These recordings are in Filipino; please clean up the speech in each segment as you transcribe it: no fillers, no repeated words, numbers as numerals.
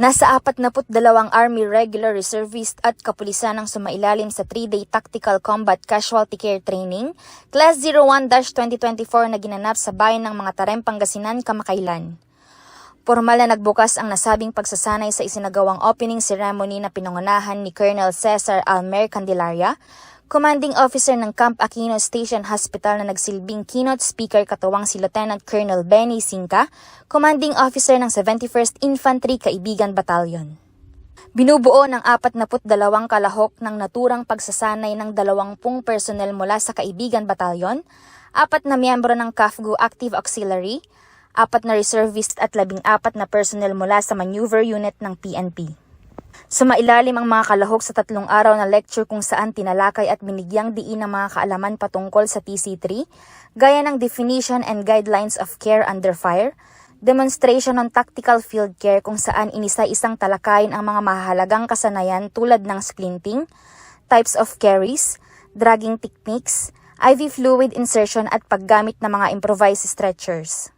Nasa 42 Army Regular Reservist at kapulisan ang sumailalim sa 3-day Tactical Combat Casualty Care Training, Class 01-2024 na ginanap sa bayan ng mga Tarem, Pangasinan kamakailan. Formal na nagbukas ang nasabing pagsasanay sa isinagawang opening ceremony na pinangunahan ni Colonel Cesar Almer Candelaria, Commanding Officer ng Camp Aquino Station Hospital na nagsilbing keynote speaker katuwang si Lieutenant Colonel Benny Sinca, Commanding Officer ng 71st Infantry Kaibigan Battalion. Binubuo ng 42 kalahok ng naturang pagsasanay ng 20 personnel mula sa Kaibigan Battalion, 4 na miyembro ng CAFGU Active Auxiliary, 4 na reservist at 14 na personnel mula sa maneuver unit ng PNP. Sumailalim ang mga kalahok sa 3 araw na lecture kung saan tinalakay at binigyang diin ang mga kaalaman patungkol sa TC3, gaya ng Definition and Guidelines of Care Under Fire, Demonstration on Tactical Field Care kung saan inisa-isang talakayin ang mga mahalagang kasanayan tulad ng splinting, types of carries, dragging techniques, IV fluid insertion at paggamit ng mga improvised stretchers.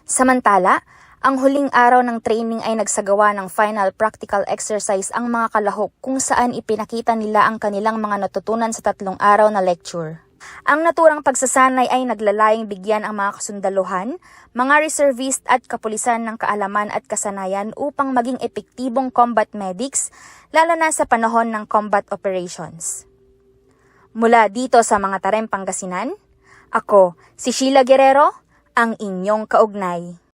Samantala, ang huling araw ng training ay nagsagawa ng final practical exercise ang mga kalahok kung saan ipinakita nila ang kanilang mga natutunan sa 3 araw na lecture. Ang naturang pagsasanay ay naglalayong bigyan ang mga kasundaluhan, mga reservist at kapulisan ng kaalaman at kasanayan upang maging epektibong combat medics, lalo na sa panahon ng combat operations. Mula dito sa mga Tarem, Pangasinan, ako, si Sheila Guerrero, ang inyong kaugnay.